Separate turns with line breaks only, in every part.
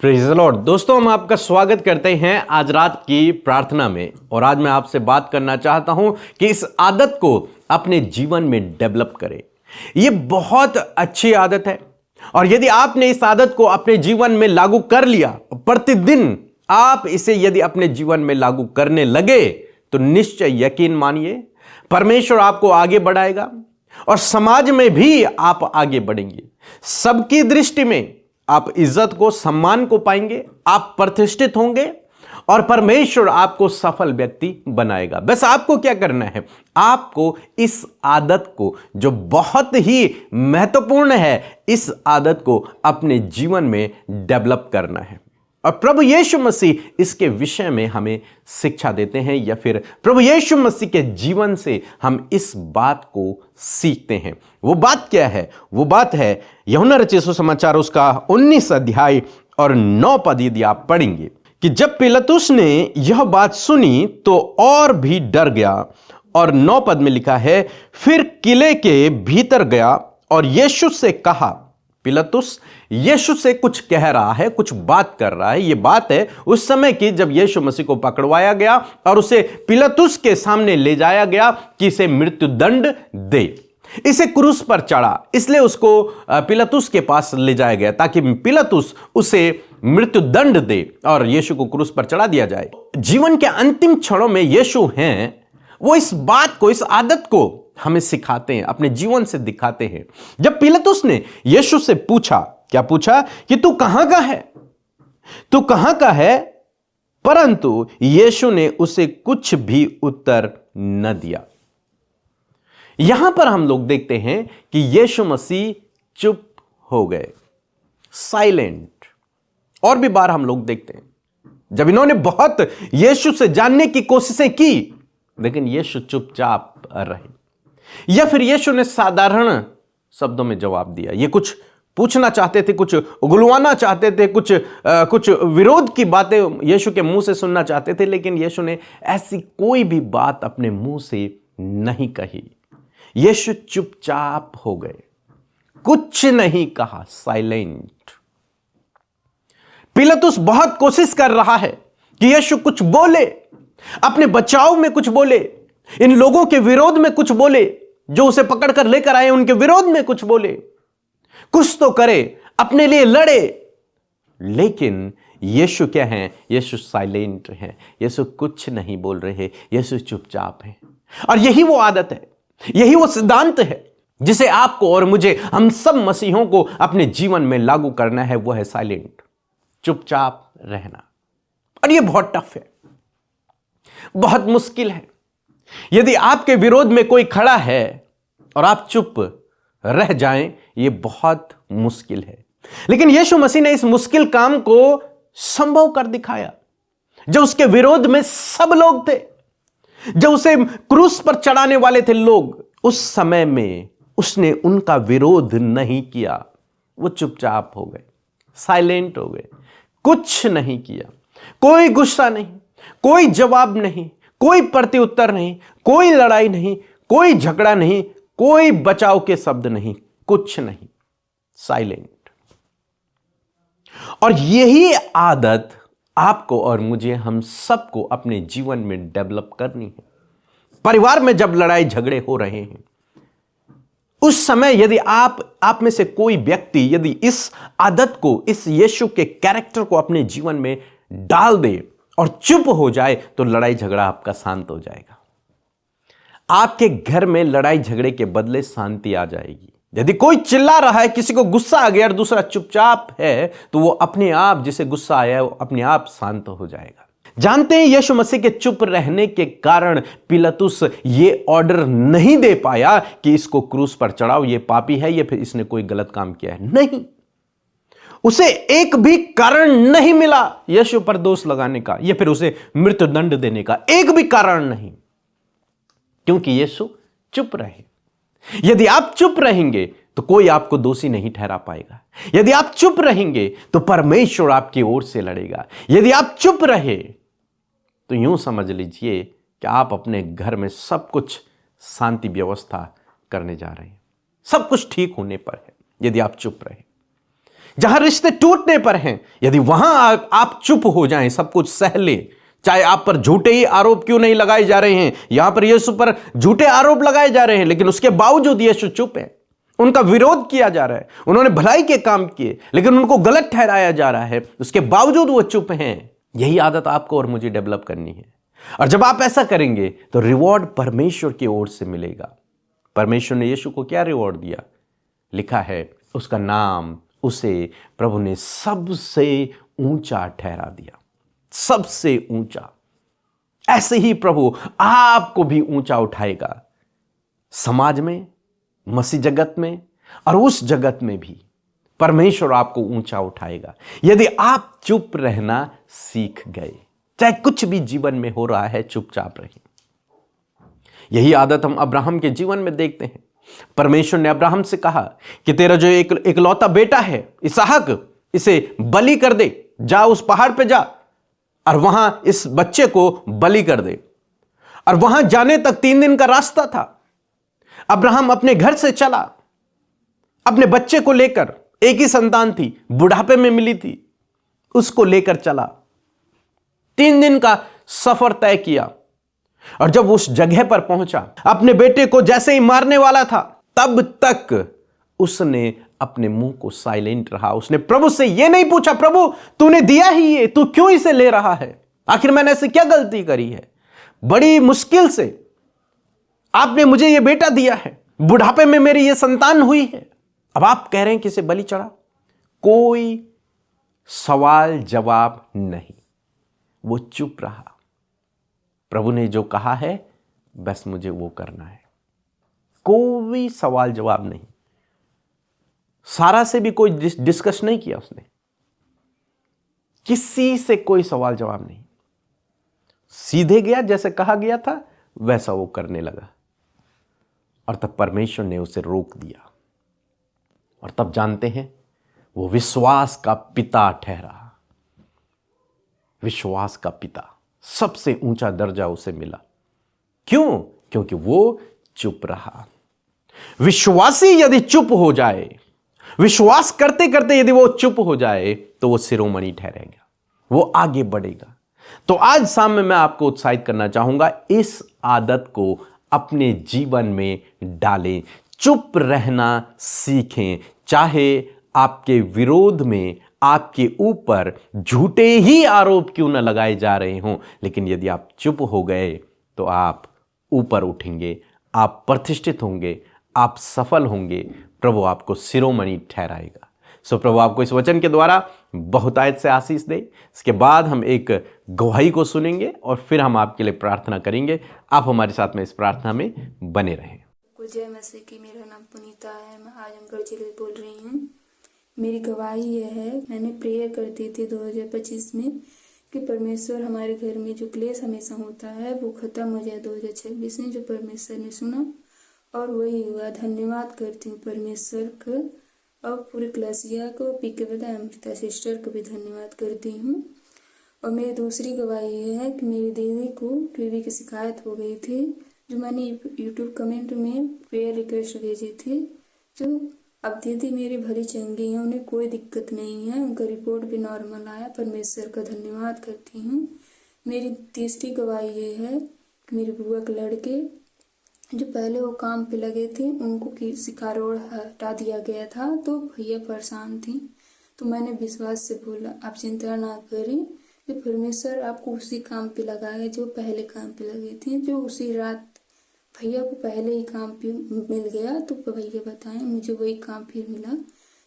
Praise the Lord. दोस्तों, हम आपका स्वागत करते हैं आज रात की प्रार्थना में। और आज मैं आपसे बात करना चाहता हूं कि इस आदत को अपने जीवन में डेवलप करें। यह बहुत अच्छी आदत है और यदि आपने इस आदत को अपने जीवन में लागू कर लिया, प्रतिदिन आप इसे यदि अपने जीवन में लागू करने लगे, तो निश्चय यकीन मानिए परमेश्वर आपको आगे बढ़ाएगा और समाज में भी आप आगे बढ़ेंगे। सबकी दृष्टि में आप इज्जत को, सम्मान को पाएंगे, आप प्रतिष्ठित होंगे और परमेश्वर आपको सफल व्यक्ति बनाएगा। बस आपको क्या करना है? आपको इस आदत को, जो बहुत ही महत्वपूर्ण है, इस आदत को अपने जीवन में डेवलप करना है। और प्रभु यीशु मसीह इसके विषय में हमें शिक्षा देते हैं, या फिर प्रभु यीशु मसीह के जीवन से हम इस बात को सीखते हैं। वो बात क्या है? वो बात है यूहन्ना रचित सुसमाचार उसका 19 अध्याय और 9 पद यदि आप पढ़ेंगे कि जब पिलातुस ने यह बात सुनी तो और भी डर गया। और 9 पद में लिखा है, फिर किले के भीतर गया और यीशु से कहा। पिलातुस यीशु से कुछ कह रहा है, कुछ बात कर रहा है। यह बात है उस समय की जब यीशु मसीह को पकड़वाया गया और उसे पिलातुस के सामने ले जाया गया कि इसे मृत्यु दंड दे, इसे क्रूस पर चढ़ा। इसलिए उसको पिलातुस के पास ले जाया गया ताकि पिलातुस उसे मृत्यु दंड दे और यीशु को क्रूस पर चढ़ा दिया जाए। जीवन के अंतिम क्षणों में यीशु हैं, वो इस बात को, इस आदत को हमें सिखाते हैं, अपने जीवन से दिखाते हैं। जब पिलातुस ने यीशु से पूछा, क्या पूछा? कि तू कहां का है, तू कहां का है? परंतु यीशु ने उसे कुछ भी उत्तर न दिया। यहां पर हम लोग देखते हैं कि यीशु मसीह चुप हो गए, साइलेंट। और भी बार हम लोग देखते हैं जब इन्होंने बहुत यीशु से जानने की कोशिशें की, लेकिन यीशु चुपचाप रहे, या फिर यीशु ने साधारण शब्दों में जवाब दिया। ये कुछ पूछना चाहते थे, कुछ उगलवाना चाहते थे, कुछ विरोध की बातें यीशु के मुंह से सुनना चाहते थे, लेकिन यीशु ने ऐसी कोई भी बात अपने मुंह से नहीं कही। यीशु चुपचाप हो गए, कुछ नहीं कहा, साइलेंट। पिलातुस बहुत कोशिश कर रहा है कि यीशु कुछ बोले, अपने बचाव में कुछ बोले, इन लोगों के विरोध में कुछ बोले, जो उसे पकड़कर लेकर आए उनके विरोध में कुछ बोले, कुछ तो करे, अपने लिए लड़े। लेकिन यीशु क्या है? यीशु साइलेंट है, यीशु कुछ नहीं बोल रहे, यीशु चुपचाप है। और यही वो आदत है, यही वो सिद्धांत है जिसे आपको और मुझे, हम सब मसीहों को अपने जीवन में लागू करना है। वो है साइलेंट, चुपचाप रहना। और ये बहुत टफ है, बहुत मुश्किल है। यदि आपके विरोध में कोई खड़ा है और आप चुप रह जाएं, यह बहुत मुश्किल है। लेकिन यीशु मसीह ने इस मुश्किल काम को संभव कर दिखाया। जब उसके विरोध में सब लोग थे, जब उसे क्रूस पर चढ़ाने वाले थे लोग, उस समय में उसने उनका विरोध नहीं किया। वो चुपचाप हो गए, साइलेंट हो गए, कुछ नहीं किया। कोई गुस्सा नहीं, कोई जवाब नहीं, कोई प्रत्युत्तर नहीं, कोई लड़ाई नहीं, कोई झगड़ा नहीं, कोई बचाव के शब्द नहीं, कुछ नहीं, साइलेंट। और यही आदत आपको और मुझे, हम सबको अपने जीवन में डेवलप करनी है। परिवार में जब लड़ाई झगड़े हो रहे हैं, उस समय यदि आप में से कोई व्यक्ति यदि इस आदत को, इस यीशु के कैरेक्टर को अपने जीवन में डाल दे और चुप हो जाए, तो लड़ाई झगड़ा आपका शांत हो जाएगा। आपके घर में लड़ाई झगड़े के बदले शांति आ जाएगी। यदि कोई चिल्ला रहा है, किसी को गुस्सा आ गया और दूसरा चुपचाप है, तो वो अपने आप, जिसे गुस्सा आया है, वो अपने आप शांत हो जाएगा। जानते हैं, यीशु मसीह के चुप रहने के कारण पिलातुस ये ऑर्डर नहीं दे पाया कि इसको क्रूस पर चढ़ाओ, ये पापी है, या फिर इसने कोई गलत काम किया है। नहीं, उसे एक भी कारण नहीं मिला यीशु पर दोष लगाने का, या फिर उसे मृत्यु दंड देने का, एक भी कारण नहीं, क्योंकि यीशु चुप रहे। यदि आप चुप रहेंगे तो कोई आपको दोषी नहीं ठहरा पाएगा। यदि आप चुप रहेंगे तो परमेश्वर आपकी ओर से लड़ेगा। यदि आप चुप रहे तो यूं समझ लीजिए कि आप अपने घर में सब कुछ शांति व्यवस्था करने जा रहे हैं, सब कुछ ठीक होने पर है, यदि आप चुप रहे। जहां रिश्ते टूटने पर हैं, यदि वहां आप चुप हो जाएं, सब कुछ सह लें, चाहे आप पर झूठे ही आरोप क्यों नहीं लगाए जा रहे हैं। यहां पर यीशु पर झूठे आरोप लगाए जा रहे हैं, लेकिन उसके बावजूद यीशु चुप है। उनका विरोध किया जा रहा है, उन्होंने भलाई के काम किए लेकिन उनको गलत ठहराया जा रहा है, उसके बावजूद वो चुप हैं। यही आदत आपको और मुझे डेवलप करनी है। और जब आप ऐसा करेंगे तो रिवॉर्ड परमेश्वर की ओर से मिलेगा। परमेश्वर ने यीशु को क्या रिवॉर्ड दिया? लिखा है, उसका नाम उसे प्रभु ने सबसे ऊंचा ठहरा दिया, सबसे ऊंचा। ऐसे ही प्रभु आपको भी ऊंचा उठाएगा, समाज में, मसीह जगत में, और उस जगत में भी परमेश्वर आपको ऊंचा उठाएगा यदि आप चुप रहना सीख गए। चाहे कुछ भी जीवन में हो रहा है, चुपचाप रहिए। यही आदत हम अब्राहम के जीवन में देखते हैं। परमेश्वर ने अब्राहम से कहा कि तेरा जो इकलौता बेटा है इसहाक, इसे बलि कर दे, जा उस पहाड़ पे जा और वहां इस बच्चे को बलि कर दे। और वहां जाने तक 3 दिन का रास्ता था। अब्राहम अपने घर से चला अपने बच्चे को लेकर, एक ही संतान थी, बुढ़ापे में मिली थी, उसको लेकर चला। 3 दिन का सफर तय किया और जब उस जगह पर पहुंचा, अपने बेटे को जैसे ही मारने वाला था, तब तक उसने अपने मुंह को साइलेंट रहा। उसने प्रभु से यह नहीं पूछा, प्रभु तूने दिया ही ये, तू क्यों इसे ले रहा है? आखिर मैंने ऐसे क्या गलती करी है? बड़ी मुश्किल से आपने मुझे ये बेटा दिया है, बुढ़ापे में मेरी ये संतान हुई है, अब आप कह रहे हैं कि इसे बलि चढ़ा। कोई सवाल जवाब नहीं, वो चुप रहा। प्रभु ने जो कहा है बस मुझे वो करना है, कोई सवाल जवाब नहीं। सारा से भी कोई डिस्कस नहीं किया उसने, किसी से कोई सवाल जवाब नहीं, सीधे गया, जैसे कहा गया था वैसा वो करने लगा। और तब परमेश्वर ने उसे रोक दिया। और तब जानते हैं, वो विश्वास का पिता ठहरा। विश्वास का पिता, सबसे ऊंचा दर्जा उसे मिला। क्यों? क्योंकि वो चुप रहा। विश्वासी यदि चुप हो जाए, विश्वास करते करते यदि वो चुप हो जाए, तो वो शिरोमणि ठहरेगा, वो आगे बढ़ेगा। तो आज शाम में मैं आपको उत्साहित करना चाहूंगा, इस आदत को अपने जीवन में डालें, चुप रहना सीखें। चाहे आपके विरोध में आपके ऊपर झूठे ही आरोप क्यों न लगाए जा रहे हों, लेकिन यदि आप चुप हो गए तो आप ऊपर उठेंगे, आप प्रतिष्ठित होंगे, आप सफल होंगे, प्रभु आपको शिरोमणि ठहराएगा। सो प्रभु आपको इस वचन के द्वारा बहुतायत से आशीष दे। इसके बाद हम एक गवाही को सुनेंगे और फिर हम आपके लिए प्रार्थना करेंगे। आप हमारे साथ में इस प्रार्थना में बने रहें।
जय मसीह की। मेरा नाम पुनीता है, मैं आजमगढ़ जिले से बोल रही हूँ। मेरी गवाही यह है, मैंने प्रेयर करती थी 2025 में कि परमेश्वर हमारे घर में जो क्लेश हमेशा होता है वो ख़त्म हो जाए 2026 में, जो परमेश्वर ने सुना और वही हुआ। धन्यवाद करती हूँ परमेश्वर को और पूरे कलसिया को, पीके विदा अमृता सिस्टर को भी धन्यवाद करती हूँ। और मेरी दूसरी गवाही ये है कि मेरी दीदी को टीबी की शिकायत हो गई थी, जो मैंने यूट्यूब कमेंट में प्रेयर रिक्वेस्ट भेजी थी। जो अब दीदी मेरी भली चंगी है, उन्हें कोई दिक्कत नहीं है, उनका रिपोर्ट भी नॉर्मल आया। परमेश्वर का धन्यवाद करती हूँ। मेरी तीसरी गवाही ये है कि मेरी बुआ के लड़के जो पहले वो काम पे लगे थे, उनको शिकार रोड हटा दिया गया था, तो भैया परेशान थी। तो मैंने विश्वास से बोला, आप चिंता ना करें, कि परमेश्वर आपको उसी काम पे लगाएगा जो पहले काम पे लगे थे। जो उसी रात भैया को पहले ही काम पे मिल गया, तो भैया बताएं मुझे वही काम फिर मिला।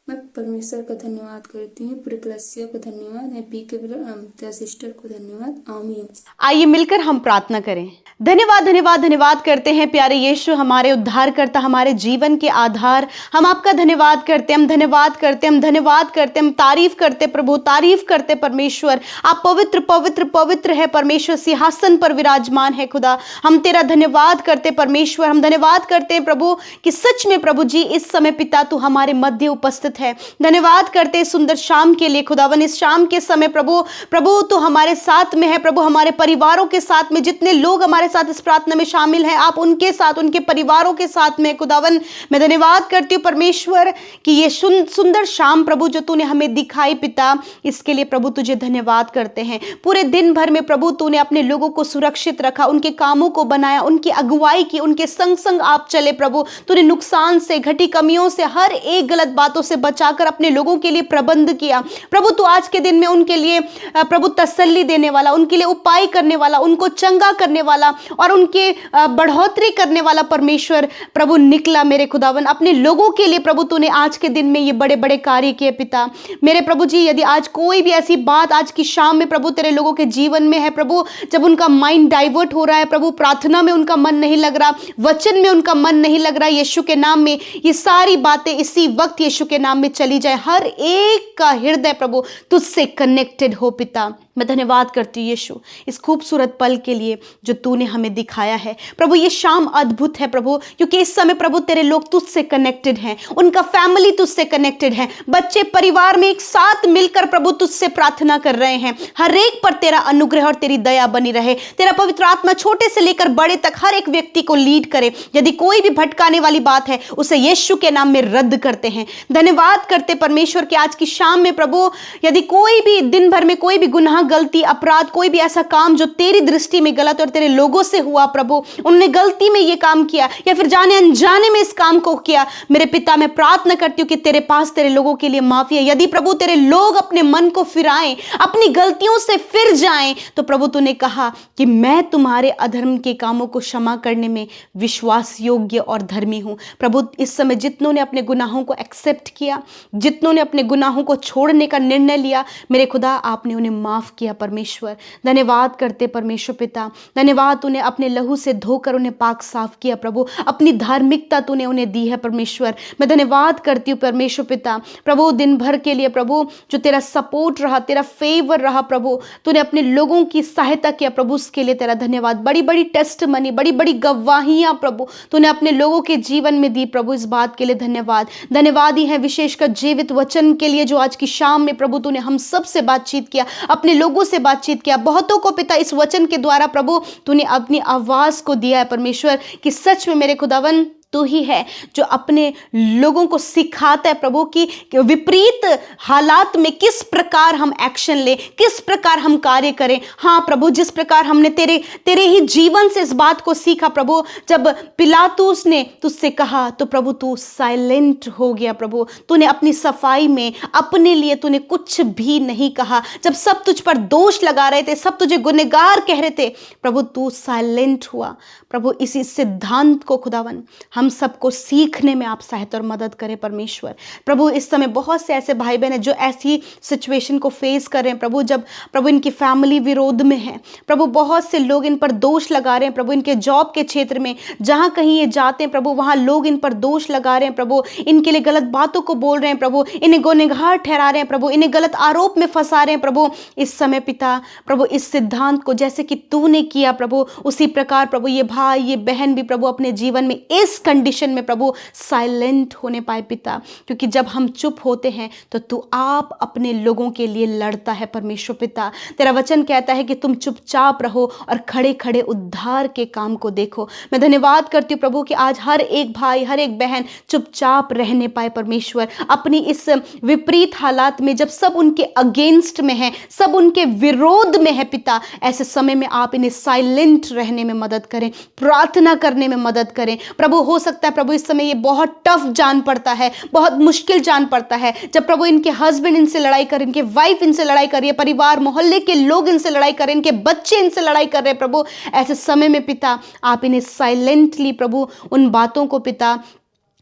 मैं परमेश्वर का धन्यवाद करती हूँ, पूरे कलसिया को धन्यवाद है, पीके अमृता सिस्टर को धन्यवाद। आमीन।
आइए मिलकर हम प्रार्थना करें। धन्यवाद धन्यवाद धन्यवाद करते हैं प्यारे यीशु, हमारे उद्धारकर्ता, हमारे जीवन के आधार। हम आपका धन्यवाद करते हैं, हम धन्यवाद करते हैं, हम धन्यवाद करते हैं, हम तारीफ करते प्रभु, तारीफ करते परमेश्वर। आप पवित्र पवित्र पवित्र है परमेश्वर, सिंहासन पर विराजमान है खुदा। हम तेरा धन्यवाद करते परमेश्वर, हम धन्यवाद करते हैं प्रभु कि सच में प्रभु जी इस समय पिता तू हमारे मध्य उपस्थित ज़रूरत है। धन्यवाद करते इस सुंदर शाम के लिए खुदावन। इस शाम के समय प्रभु तो हमारे साथ में है प्रभु, हमारे परिवारों के साथ में जितने लोग हमारे साथ इस प्रार्थना में शामिल हैं, आप उनके साथ, उनके परिवारों के साथ में खुदावन। मैं धन्यवाद करती हूँ परमेश्वर कि ये सुंदर शाम प्रभु जो तूने हमें दिखाई पिता, इसके लिए प्रभु तुझे धन्यवाद करते हैं। पूरे दिन भर में प्रभु तूने अपने लोगों को सुरक्षित रखा, उनके कामों को बनाया, उनकी अगुवाई की, उनके संग संग आप चले प्रभु। तूने नुकसान से, घटी कमियों से, हर एक गलत बातों से बचाकर अपने लोगों के लिए प्रबंध किया प्रभु। तू आज के दिन में उनके लिए प्रभु तसल्ली देने वाला, उनके लिए उपाय करने वाला, उनको चंगा करने वाला और उनके बढ़ोतरी करने वाला परमेश्वर प्रभु निकला मेरे खुदावन। अपने लोगों के लिए प्रभु तूने आज के दिन में ये बड़े बड़े कार्य किए पिता मेरे प्रभु जी। यदि आज कोई भी ऐसी बात आज की शाम में प्रभु तेरे लोगों के जीवन में है प्रभु, जब उनका माइंड डाइवर्ट हो रहा है प्रभु, प्रार्थना में उनका मन नहीं लग रहा, वचन में उनका मन नहीं लग रहा, यीशु के नाम में ये सारी बातें इसी वक्त यीशु के नाम में चली जाए। हर एक का हृदय प्रभु तुझसे कनेक्टेड हो पिता। मैं धन्यवाद करती हूँ यीशु इस खूबसूरत पल के लिए जो तूने हमें दिखाया है प्रभु। ये शाम अद्भुत है प्रभु, क्योंकि इस समय प्रभु तेरे लोग तुझसे कनेक्टेड हैं, उनका फैमिली तुझसे कनेक्टेड है, बच्चे परिवार में एक साथ मिलकर प्रभु तुझसे प्रार्थना कर रहे हैं। हर एक पर तेरा अनुग्रह और तेरी दया बनी रहे, तेरा पवित्र आत्मा छोटे से लेकर बड़े तक हर एक व्यक्ति को लीड करे। यदि कोई भी भटकाने वाली बात है उसे यीशु के नाम में रद्द करते हैं। धन्यवाद करते परमेश्वर कि आज की शाम में प्रभु यदि कोई भी दिन भर में कोई भी गुनाह, गलती, अपराध, कोई भी ऐसा काम जो तेरी दृष्टि में गलत और तेरे लोगों से हुआ प्रभु, उन्होंने गलती में ये काम किया या फिर जाने अनजाने में इस काम को किया, मेरे पिता मैं प्रार्थना करती हूँ कि तेरे पास तेरे लोगों के लिए माफी है। यदि प्रभु तेरे लोग अपने मन को फिराएं, अपनी गलतियों से फिर जाएं, तो प्रभु तूने कहा कि मैं तुम्हारे अधर्म के कामों को क्षमा करने में विश्वास योग्य और धर्मी हूं। प्रभु इस समय जितनों ने अपने गुनाहों को एक्सेप्ट किया, जितनों ने अपने गुनाहों को छोड़ने का निर्णय लिया, मेरे खुदा आपने उन्हें माफ किया परमेश्वर। धन्यवाद करते परमेश्वर पिता, धन्यवाद तूने अपने लहू से धोकर उन्हें पाक साफ किया प्रभु, अपनी धार्मिकता तूने उन्हें दी है परमेश्वर। मैं धन्यवाद करती हूँ परमेश्वर पिता प्रभु दिन भर के लिए प्रभु जो तेरा सपोर्ट रहा, तेरा फेवर रहा प्रभु, तूने अपने लोगों की सहायता किया प्रभु, उसके लिए तेरा धन्यवाद। बड़ी बड़ी टेस्टमनी, बड़ी बड़ी गवाहियां प्रभु तूने अपने लोगों के जीवन में दी प्रभु, इस बात के लिए धन्यवाद। धन्यवाद ही है विशेषकर जीवित वचन के लिए जो आज की शाम में प्रभु तूने हम सब से बातचीत किया, अपने लोगों से बातचीत किया। बहुतों को पिता इस वचन के द्वारा प्रभु तूने अपनी आवाज को दिया है परमेश्वर कि सच में मेरे खुदावन तू ही है जो अपने लोगों को सिखाता है प्रभु कि विपरीत हालात में किस प्रकार हम एक्शन ले, किस प्रकार हम कार्य करें। हाँ प्रभु, जिस प्रकार हमने तेरे ही जीवन से इस बात को सीखा प्रभु, जब पिलातुस ने तुझसे कहा तो प्रभु तू साइलेंट हो गया प्रभु, तूने अपनी सफाई में अपने लिए तूने कुछ भी नहीं कहा। जब सब तुझ पर दोष लगा रहे थे, सब तुझे गुनहगार कह रहे थे प्रभु, तू साइलेंट हुआ प्रभु। इसी सिद्धांत को खुदावन हम सबको सीखने में आप सहायता और मदद करें परमेश्वर। प्रभु इस समय बहुत से ऐसे भाई बहन हैं जो ऐसी सिचुएशन को फेस कर रहे हैं प्रभु, जब प्रभु इनकी फैमिली विरोध में है प्रभु, बहुत से लोग इन पर दोष लगा रहे हैं प्रभु, इनके जॉब के क्षेत्र में जहां कहीं ये जाते हैं प्रभु वहां लोग इन पर दोष लगा रहे हैं प्रभु, इनके लिए गलत बातों को बोल रहे हैं प्रभु, इन्हें गुनहगार ठहरा रहे हैं प्रभु, इन्हें गलत आरोप में फंसा रहे हैं प्रभु। इस समय पिता प्रभु इस सिद्धांत को जैसे कि तूने किया प्रभु, उसी प्रकार प्रभु ये भाई ये बहन भी प्रभु अपने जीवन में इस कंडीशन में प्रभु साइलेंट होने पाए पिता, क्योंकि जब हम चुप होते हैं तो तू आप अपने लोगों के लिए लड़ता है परमेश्वर पिता। तेरा वचन कहता है कि तुम चुपचाप रहो और खड़े खड़े उद्धार के काम को देखो। मैं धन्यवाद करती हूँ प्रभु कि आज हर एक भाई हर एक बहन चुपचाप रहने पाए परमेश्वर, अपनी इस विपरीत हालात में जब सब उनके अगेंस्ट में है, सब उनके विरोध में है पिता, ऐसे समय में आप इन्हें साइलेंट रहने में मदद करें, प्रार्थना करने में मदद करें प्रभु। हो सकता है प्रभु इस समय ये बहुत टफ जान पड़ता है, बहुत मुश्किल जान पड़ता है, जब प्रभु इनके हस्बैंड इनसे लड़ाई कर, इनके वाइफ इनसे लड़ाई कर रही है, परिवार मोहल्ले के लोग इनसे लड़ाई कर रहे हैं, इनके बच्चे इनसे लड़ाई कर रहे हैं प्रभु। ऐसे समय में पिता आप इन्हें साइलेंटली प्रभु उन बातों को पिता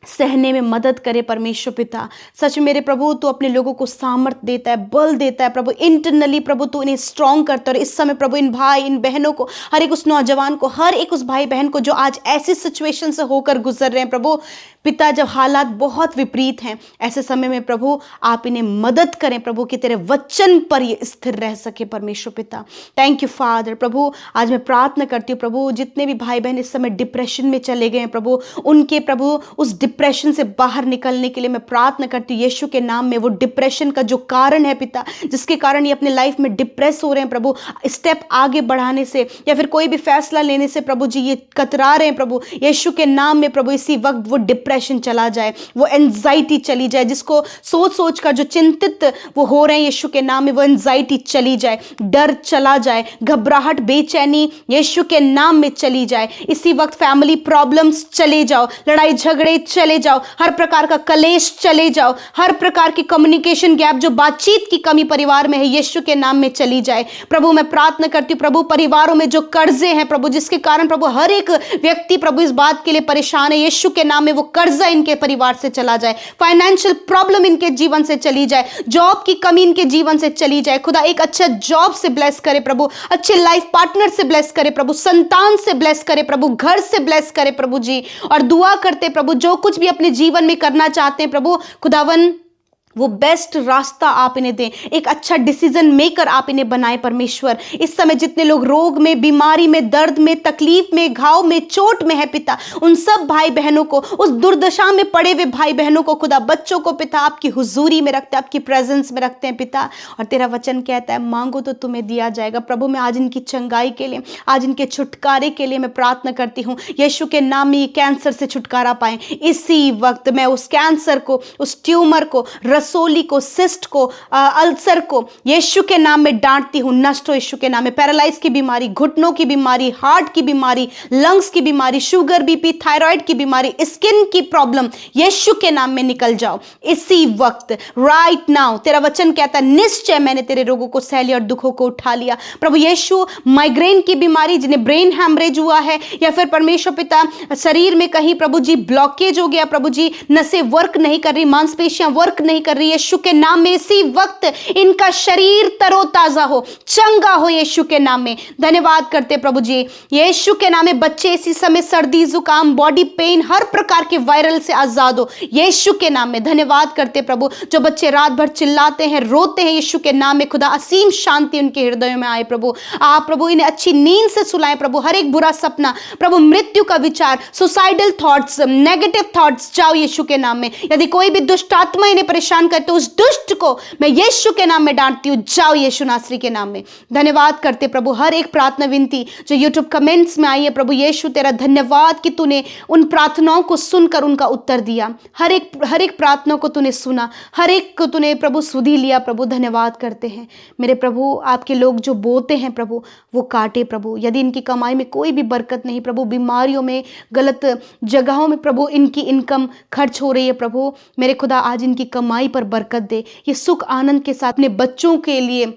सहने में मदद करे परमेश्वर पिता। सच मेरे प्रभु तू अपने लोगों को सामर्थ देता है, बल देता है प्रभु, इंटरनली प्रभु तू इन्हें स्ट्रॉन्ग करता है। और इस समय प्रभु इन भाई इन बहनों को, हर एक उस नौजवान को, हर एक उस भाई बहन को जो आज ऐसी सिचुएशन से होकर गुजर रहे हैं प्रभु पिता, जब हालात बहुत विपरीत हैं, ऐसे समय में प्रभु आप इन्हें मदद करें प्रभु कि तेरे वचन पर ये स्थिर रह सके परमेश्वर पिता। Thank you father. प्रभु आज मैं प्रार्थना करती हूँ प्रभु जितने भी भाई बहन इस समय डिप्रेशन में चले गए हैं प्रभु, उनके प्रभु उस डिप्रेशन से बाहर निकलने के लिए मैं प्रार्थना करती हूँ यीशु के नाम में। वो डिप्रेशन का जो कारण है पिता, जिसके कारण ये अपने लाइफ में डिप्रेस हो रहे हैं प्रभु, स्टेप आगे बढ़ाने से या फिर कोई भी फैसला लेने से प्रभु जी ये कतरा रहे हैं प्रभु, यीशु के नाम में प्रभु इसी वक्त वो डिप्रेशन चला जाए, वो एंजाइटी चली जाए, जिसको सोच सोच कर जो चिंतित वो हो रहे हैं यीशु के नाम में वो एंजाइटी चली जाए, डर चला जाए, घबराहट बेचैनी यीशु के नाम में चली जाए। इसी वक्त फैमिली प्रॉब्लम्स चले जाओ, लड़ाई झगड़े चले जाओ, हर प्रकार का कलेश चले जाओ, हर प्रकार की कम्युनिकेशन गैप, जो बातचीत की कमी परिवार में है यीशु के नाम में चली जाए। प्रभु मैं प्रार्थना करती हूँ प्रभु परिवारों में जो कर्जे हैं प्रभु, जिसके कारण प्रभु हर एक व्यक्ति प्रभु इस बात के लिए परेशान है, यीशु के नाम में वो कर्जा इनके परिवार से चला जाए, फाइनेंशियल प्रॉब्लम इनके जीवन से चली जाए, जॉब की कमी इनके जीवन से चली जाए। खुदा एक अच्छा जॉब से ब्लेस करे प्रभु, अच्छे लाइफ पार्टनर से ब्लेस करे प्रभु, संतान से ब्लेस करे प्रभु, घर से ब्लेस करे प्रभु जी। और दुआ करते प्रभु जो कुछ भी अपने जीवन में करना चाहते हैं प्रभु खुदावन, वो बेस्ट रास्ता आप इन्हें दें, एक अच्छा डिसीजन मेकर आप इन्हें बनाएं परमेश्वर। इस समय जितने लोग रोग में, बीमारी में, दर्द में, तकलीफ में, घाव में, चोट में है पिता, उन सब भाई बहनों को, उस दुर्दशा में पड़े हुए भाई बहनों को खुदा, बच्चों को पिता आपकी हुजूरी में रखते हैं, आपकी प्रेजेंस में रखते हैं पिता। और तेरा वचन कहता है मांगो तो तुम्हें दिया जाएगा। प्रभु मैं आज इनकी चंगाई के लिए, आज इनके छुटकारे के लिए मैं प्रार्थना करती हूँ यीशु के नाम में, ये कैंसर से छुटकारा पाएं। इसी वक्त मैं उस कैंसर को, उस ट्यूमर को, रसोली को, सिस्ट को, अल्सर को यीशु के नाम में डांटती हूं, नष्ट हो यीशु के नाम में। पैरालाइज की बीमारी, घुटनों की बीमारी, हार्ट की बीमारी, लंग्स की बीमारी, शुगर, बीपी, थायराइड की बीमारी, स्किन की प्रॉब्लम यीशु के नाम में निकल जाओ इसी वक्त, राइट नाउ। तेरा वचन कहता है निश्चय मैंने तेरे रोगों को सह लिया और दुखों को उठा लिया। प्रभु यीशु माइग्रेन की बीमारी, जिन्हें ब्रेन हैमरेज हुआ है या फिर परमेश्वर पिता शरीर में कहीं प्रभु जी ब्लॉकेज हो गया, प्रभु जी नसें वर्क नहीं कर रही, मांसपेशियां वर्क नहीं कर रही, यीशु के नाम में इसी वक्त इनका शरीर तरोताजा हो, चंगा हो यीशु के नाम में। धन्यवाद करते प्रभु जी यीशु के नाम में। बच्चे इसी समय सर्दी, जुकाम, बॉडी पेन, हर प्रकार के वायरल से आजाद हो यीशु के नाम में। धन्यवाद करते प्रभु, जो बच्चे रात भर चिल्लाते हैं, रोते हैं यीशु के नाम में, खुदा असीम शांति उनके हृदयों में आए प्रभु। आप प्रभु इन्हें अच्छी नींद से सुलाएं प्रभु, हर एक बुरा सपना प्रभु, मृत्यु का विचार, सुसाइडल थॉट्स, नेगेटिव थॉट्स जाओ यीशु के नाम में। यदि कोई भी दुष्ट आत्मा इन्हें परेशान करते उस दुष्ट को मैं यीशु के नाम में डांटती हूं, जाओ यीशु नासरी के नाम में। धन्यवाद करते प्रभु, हर एक प्रार्थना विनती जो यूट्यूब कमेंट्स में आई है प्रभु यीशु, तेरा धन्यवाद कि तूने उन प्रार्थनाओं को सुनकर उनका उत्तर दिया, हर एक प्रार्थना को तूने सुना, हर एक को तूने प्रभु सुधी लिया प्रभु। धन्यवाद करते हैं मेरे प्रभु, आपके लोग जो बोते हैं प्रभु वो काटे प्रभु। यदि इनकी कमाई में कोई भी बरकत नहीं प्रभु, बीमारियों में, गलत जगहों में प्रभु इनकी इनकम खर्च हो रही है प्रभु, मेरे खुदा आज इनकी कमाई पर बरकत दे, ये सुख आनंद के साथ अपने बच्चों के लिए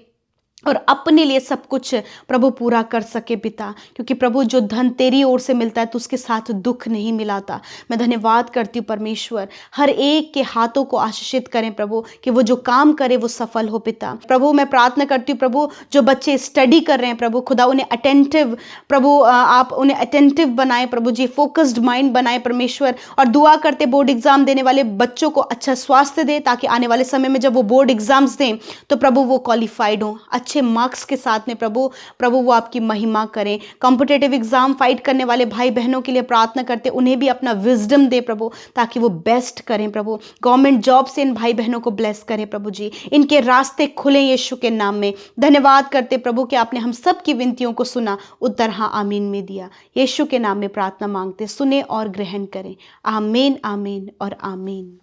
और अपने लिए सब कुछ प्रभु पूरा कर सके पिता, क्योंकि प्रभु जो धन तेरी ओर से मिलता है तो उसके साथ दुख नहीं मिलाता। मैं धन्यवाद करती हूँ परमेश्वर, हर एक के हाथों को आशीषित करें प्रभु, कि वो जो काम करे वो सफल हो पिता। प्रभु मैं प्रार्थना करती हूँ प्रभु, जो बच्चे स्टडी कर रहे हैं प्रभु खुदा उन्हें अटेंटिव प्रभु, आप उन्हें अटेंटिव बनाए प्रभु जी, फोकस्ड माइंड बनाए परमेश्वर। और दुआ करते बोर्ड एग्जाम देने वाले बच्चों को अच्छा स्वास्थ्य दे, ताकि आने वाले समय में जब वो बोर्ड एग्जाम्स दें तो प्रभु वो क्वालिफाइड हो अच्छे मार्क्स के साथ में प्रभु वो आपकी महिमा करें। कॉम्पिटिटिव एग्जाम फाइट करने वाले भाई बहनों के लिए प्रार्थना करते, उन्हें भी अपना विजडम दे प्रभु, ताकि वो बेस्ट करें प्रभु। गवर्नमेंट जॉब से इन भाई बहनों को ब्लेस करें प्रभु जी, इनके रास्ते खुले यीशु के नाम में। धन्यवाद करते प्रभु कि आपने हम सब की विनतियों को सुना, उत्तर हाँ आमीन में दिया। यीशु के नाम में प्रार्थना मांगते, सुने और ग्रहण करें। आमीन, आमीन और आमीन।